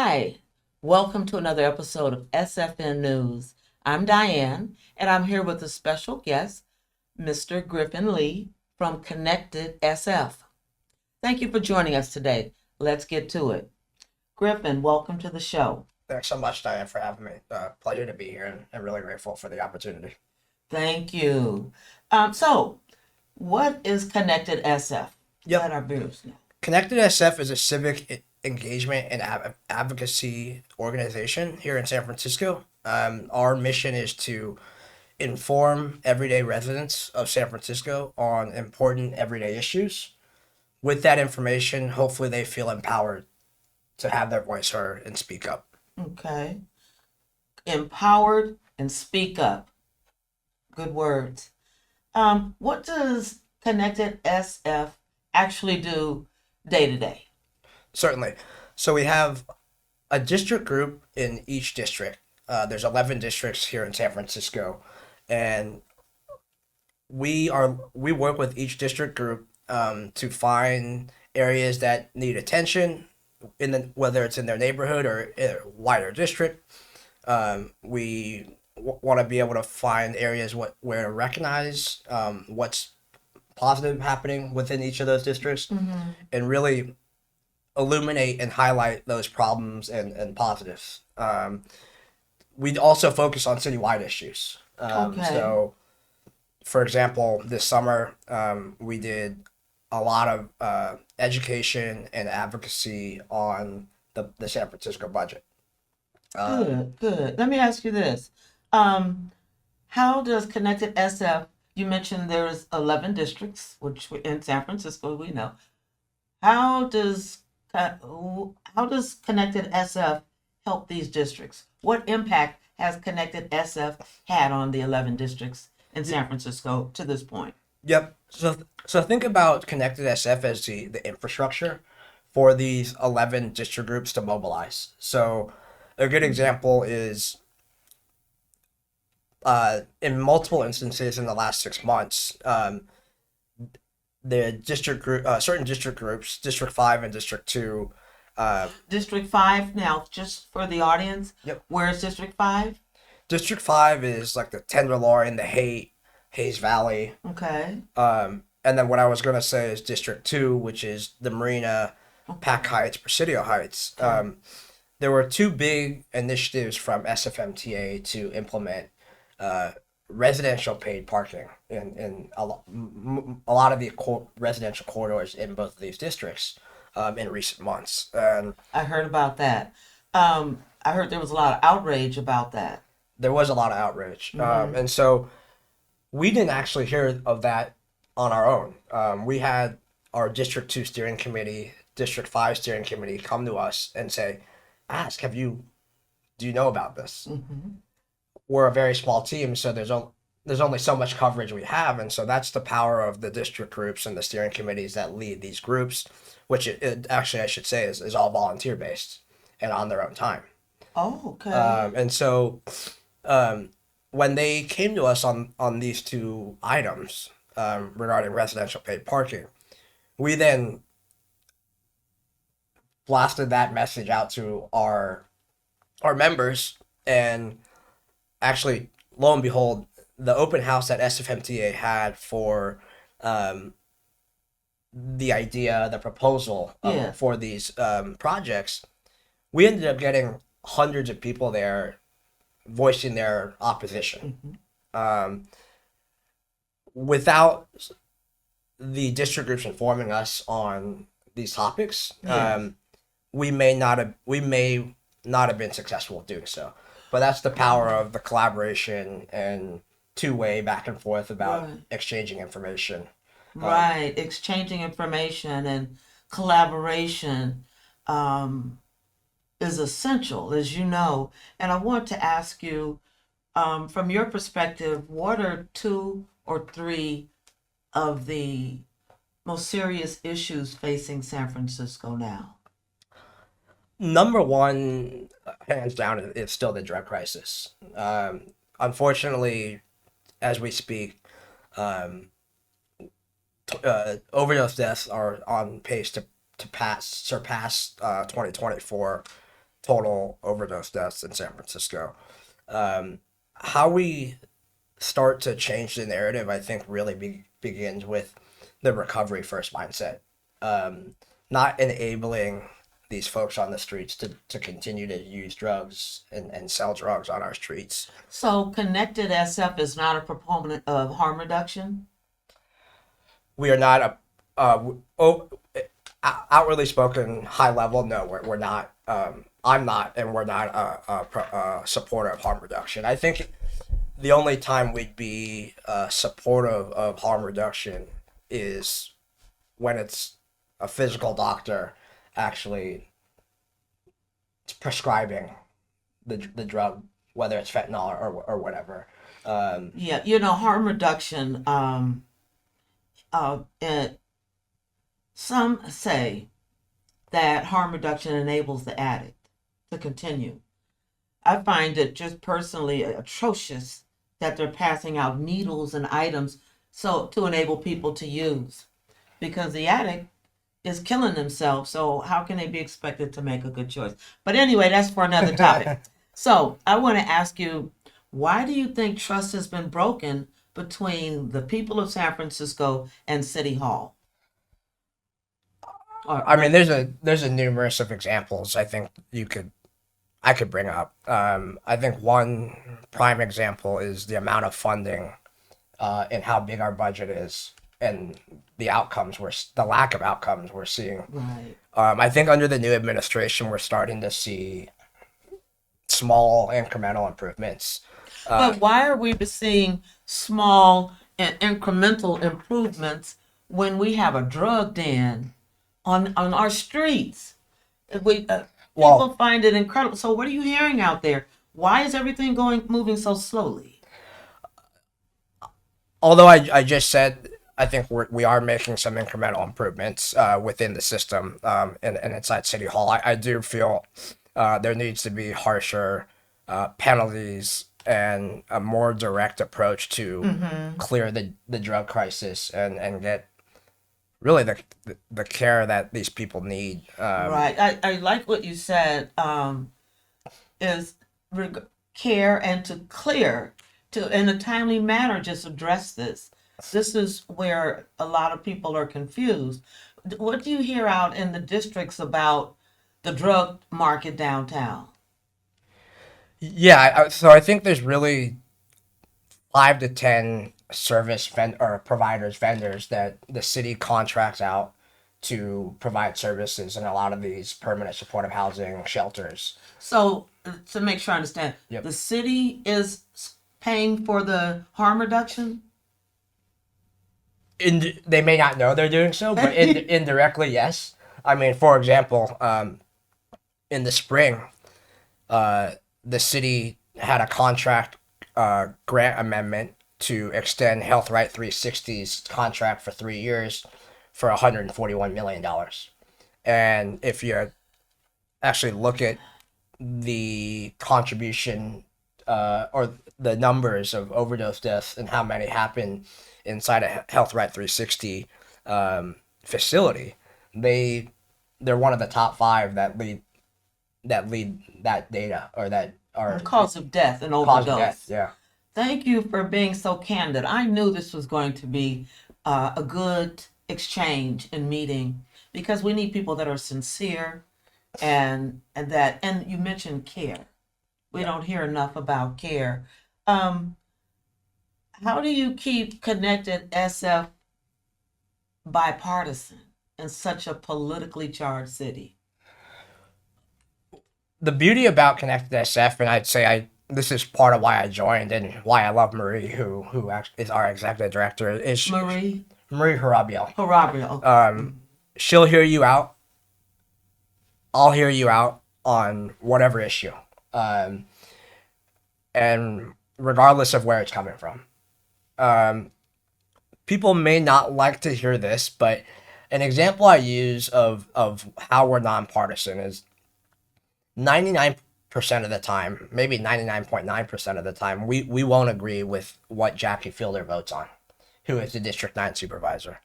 Hi, welcome to another episode of SFN News. I'm Diane, and I'm here with a special guest, Mr. Griffin Lee from ConnectedSF. Thank you for joining us today. Let's get to it. Griffin, welcome to the show. Thanks so much, Diane, for having me. Pleasure to be here and really grateful for the opportunity. Thank you. So, what is ConnectedSF? Yep. Let our viewers know. ConnectedSF is a civic engagement and advocacy organization here in San Francisco. Our mission is to inform everyday residents of San Francisco on important everyday issues. With that information, hopefully they feel empowered to have their voice heard and speak up. Okay. Empowered and speak up. Good words. What does ConnectedSF actually do day to day? Certainly. So we have a district group in each district. There's 11 districts here in San Francisco, and we work with each district group to find areas that need attention whether it's in their neighborhood or a wider district. We want to be able to find areas where to recognize what's positive happening within each of those districts, and really illuminate and highlight those problems and positives. We also focus on citywide issues. Okay. So, for example, this summer we did a lot of education and advocacy on the San Francisco budget. Good. Let me ask you this. How does ConnectedSF, you mentioned there's 11 districts, which in San Francisco we know. How does ConnectedSF help these districts? What impact has ConnectedSF had on the 11 districts in San Francisco to this point? Yep. So think about ConnectedSF as the infrastructure for these 11 district groups to mobilize. So a good example is in multiple instances in the last 6 months, the district group, certain district groups, District 5 and District 2. District 5 now, just for the audience. Yep. Where is District 5? District 5 is like the Tenderloin, the Hayes Valley. Okay. And then what I was going to say is District 2, which is the Marina, Pac Heights, Presidio Heights. Okay. There were two big initiatives from SFMTA to implement residential paid parking in a lot of the residential corridors in both of these districts in recent months. I heard about that. I heard there was a lot of outrage about that. There was a lot of outrage. And so we didn't actually hear of that on our own. We had our District 2 steering committee, District 5 steering committee come to us and say, do you know about this? We're a very small team, so there's only so much coverage we have, and so that's the power of the district groups and the steering committees that lead these groups, which it actually I should say is all volunteer based and on their own time. Oh, okay. And so when they came to us on these two items regarding residential paid parking, we then blasted that message out to our members, and actually, lo and behold, the open house that SFMTA had for the idea, the proposal for these projects, we ended up getting hundreds of people there voicing their opposition. Without the district groups informing us on these topics, we may not have been successful at doing so. But that's the power of the collaboration and two-way back and forth about exchanging information. Right, exchanging information and collaboration is essential, as you know. And I want to ask you, from your perspective, what are 2 or 3 of the most serious issues facing San Francisco now? Number one, hands down, is still the drug crisis. Unfortunately, as we speak, overdose deaths are on pace to surpass 2024 total overdose deaths in San Francisco. How we start to change the narrative, I think, really begins with the recovery first mindset. Not enabling these folks on the streets to continue to use drugs and sell drugs on our streets. So Connected SF is not a proponent of harm reduction? We are not outwardly spoken, high level. No, we're not. I'm not, and we're not a supporter of harm reduction. I think the only time we'd be supportive of harm reduction is when it's a physical doctor actually prescribing the drug, whether it's fentanyl or whatever. Yeah, harm reduction, some say that harm reduction enables the addict to continue. I find it just personally atrocious that they're passing out needles and items so to enable people to use, because the addict is killing themselves. So how can they be expected to make a good choice? But anyway, that's for another topic. So I want to ask you, why do you think trust has been broken between the people of San Francisco and City Hall? I mean, there's a numerous of examples I could bring up. I think one prime example is the amount of funding, and how big our budget is, and the lack of outcomes we're seeing. Right. I think under the new administration, we're starting to see small incremental improvements. But why are we seeing small and incremental improvements when we have a drug den on our streets? People find it incredible. So what are you hearing out there? Why is everything moving so slowly? Although I just said I think we are making some incremental improvements within the system, and inside City Hall, I do feel there needs to be harsher penalties and a more direct approach to clear the drug crisis and get really the care that these people need. Right. I like what you said, is care and to clear, to in a timely manner just address this. This is where a lot of people are confused. What do you hear out in the districts about the drug market downtown? Yeah, so I think there's really 5 to 10 or vendors that the city contracts out to provide services in a lot of these permanent supportive housing shelters. So to make sure I understand, Yep. the city is paying for the harm reduction? They may not know they're doing so, but indirectly, yes. I mean, for example, in the spring, the city had a contract grant amendment to extend Health Right 360's contract for 3 years for $141 million. And if you actually look at the contribution or the numbers of overdose deaths and how many happen inside a Health Right 360 facility, they're one of the top 5 that lead that data, or that are Cause of death and cause overdose. of death. Yeah. Thank you for being so candid. I knew this was going to be a good exchange and meeting, because we need people that are sincere and you mentioned care. We don't hear enough about care. How do you keep Connected SF bipartisan in such a politically charged city? The beauty about ConnectedSF, and I'd say this is part of why I joined and why I love Marie, who actually is our executive director, is Marie Harabiel. Harabia. She'll hear you out. I'll hear you out on whatever issue, and regardless of where it's coming from. People may not like to hear this, but an example I use of how we're nonpartisan is 99% of the time, maybe 99.9% of the time, we won't agree with what Jackie Fielder votes on, who is the District 9 supervisor.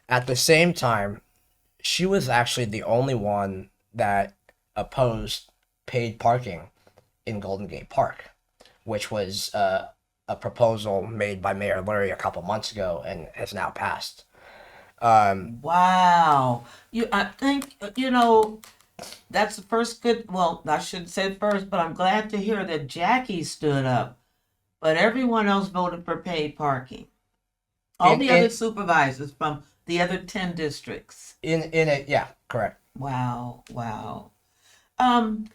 At the same time, she was actually the only one that opposed paid parking in Golden Gate Park, which was a proposal made by Mayor Lurie a couple months ago and has now passed. Wow. I think, that's the first good, well, I shouldn't say first, but I'm glad to hear that Jackie stood up. But everyone else voted for paid parking. All the other supervisors from the other 10 districts. Yeah, correct. Wow, wow. Um,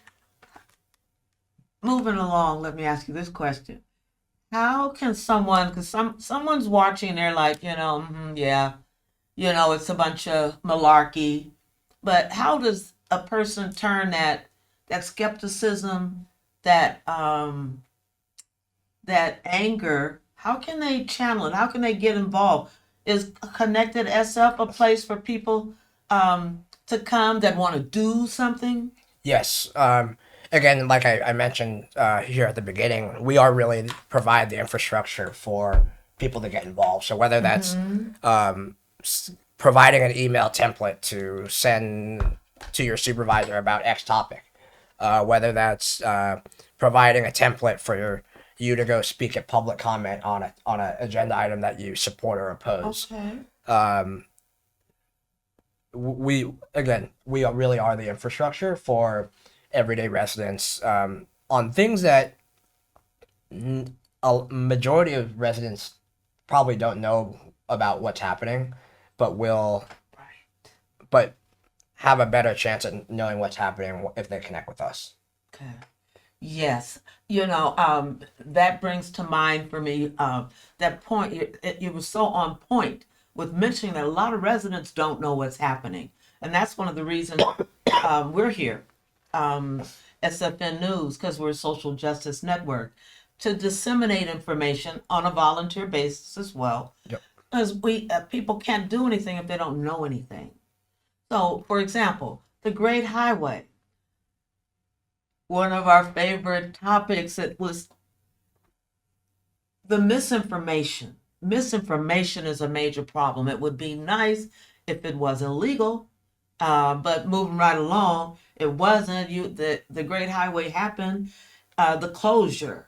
Moving along, let me ask you this question. How can someone, because someone's watching, they're like, yeah, it's a bunch of malarkey. But how does a person turn that skepticism, that anger, how can they channel it? How can they get involved? Is Connected SF a place for people to come that want to do something? Yes. Again, like I mentioned here at the beginning, we are really provide the infrastructure for people to get involved. So whether that's providing an email template to send to your supervisor about X topic, whether that's providing a template for you to go speak at public comment on an agenda item that you support or oppose. Okay. We really are the infrastructure for everyday residents on things that a majority of residents probably don't know about what's happening, but will but have a better chance at knowing what's happening if they connect with us. Okay. Yes. That brings to mind for me that point. You were so on point with mentioning that a lot of residents don't know what's happening. And that's one of the reasons we're here, SFN News, because we're a social justice network, to disseminate information on a volunteer basis as well. Yep. Because people can't do anything if they don't know anything. So, for example, the Great Highway. One of our favorite topics, it was the misinformation. Misinformation is a major problem. It would be nice if it was illegal, but moving right along, it wasn't. The Great Highway happened, the closure.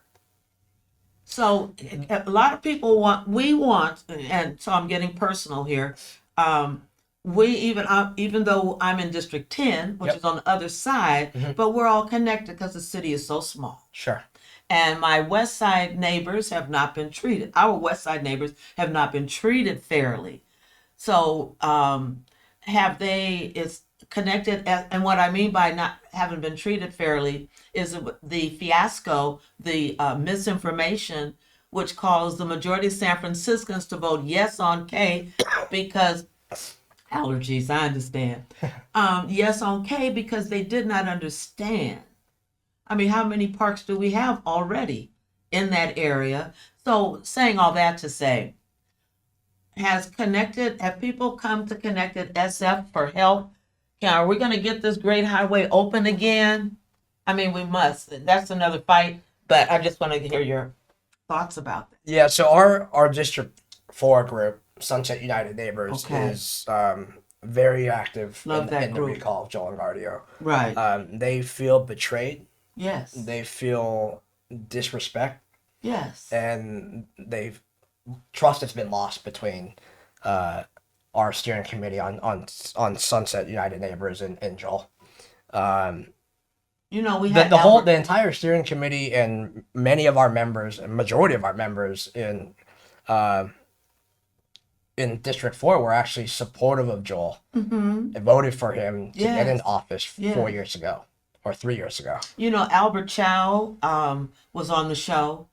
So a lot of people want, and so I'm getting personal here. Even though I'm in District 10, which Yep. is on the other side, but we're all connected because the city is so small. Sure. And my West Side neighbors have not been treated. Our West Side neighbors have not been treated fairly. So it's connected, and what I mean by not having been treated fairly is the fiasco, the misinformation, which caused the majority of San Franciscans to vote yes on K because allergies, I understand. Yes on K because they did not understand. I mean, how many parks do we have already in that area? So saying all that to say, have people come to Connected SF for help? Are we going to get this great highway open again? I mean, we must. That's another fight, but I just want to hear your thoughts about that. Yeah, so our District 4 group, Sunset United Neighbors, Okay. is very active Love that in the group. recall of Joel and Gardio. Right. They feel betrayed. Yes. They feel disrespect, Yes. and trust has been lost between our steering committee on Sunset United Neighbors and Joel. We had the entire steering committee and many of our members, and majority of our members in District 4 were actually supportive of Joel and voted for him to get in office 4 years ago or 3 years ago. Albert Chow was on the show,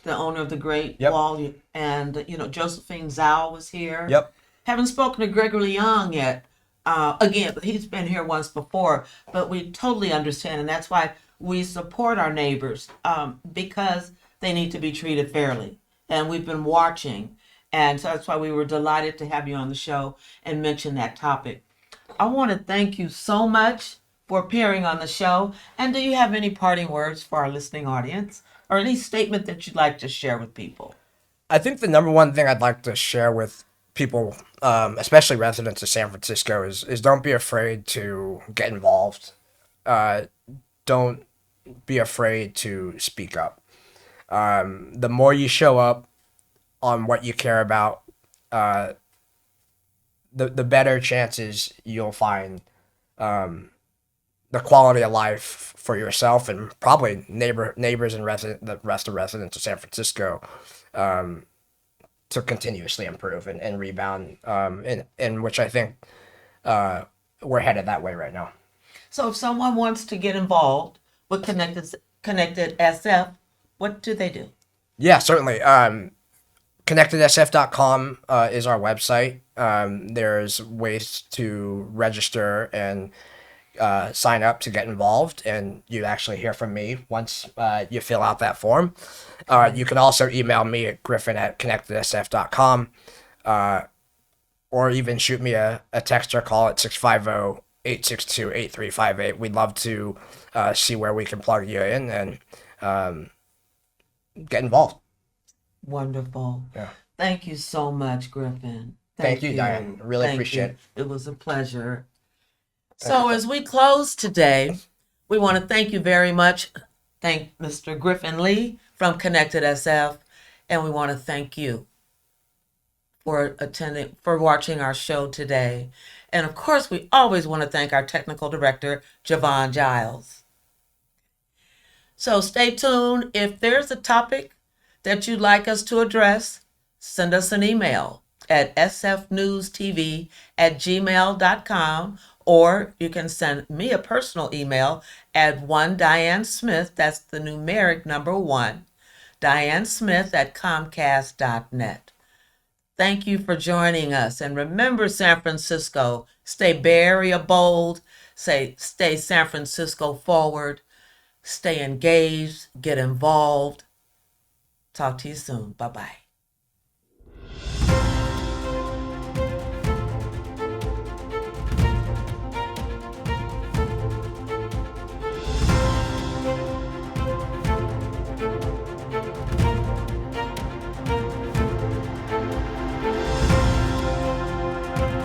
the owner of the Great Wall, and Josephine Zhao was here. Yep. Haven't spoken to Gregory Young yet. Again, but he's been here once before, but we totally understand, and that's why we support our neighbors because they need to be treated fairly. And we've been watching, and so that's why we were delighted to have you on the show and mention that topic. I want to thank you so much for appearing on the show. And do you have any parting words for our listening audience or any statement that you'd like to share with people? I think the number one thing I'd like to share with people, especially residents of San Francisco, is don't be afraid to get involved. don't be afraid to speak up. The more you show up on what you care about, the better chances you'll find the quality of life for yourself and probably neighbors and the rest of residents of San Francisco to continuously improve and rebound, in which I think we're headed that way right now. So if someone wants to get involved with Connected SF, what do they do? Yeah, certainly. ConnectedSF.com is our website. There's ways to register and sign up to get involved, and you actually hear from me once you fill out that form. You can also email me at griffin@connectedsf.com, or even shoot me a text or call at 650-862-8358. We'd love to see where we can plug you in and get involved. Wonderful. Yeah. Thank you so much, Griffin. Thank you, Diane. Really appreciate it. It was a pleasure. So as we close today, we want to thank you very much. Thank Mr. Griffin Lee from ConnectedSF, and we want to thank you for watching our show today. And of course, we always want to thank our technical director, Javon Giles. So stay tuned. If there's a topic that you'd like us to address, send us an email at sfnewstv@gmail.com, or you can send me a personal email at Diane Smith, that's the numeric number 1, Diane Smith @comcast.net. Thank you for joining us. And remember, San Francisco, stay very bold, stay San Francisco forward, stay engaged, get involved. Talk to you soon. Bye-bye.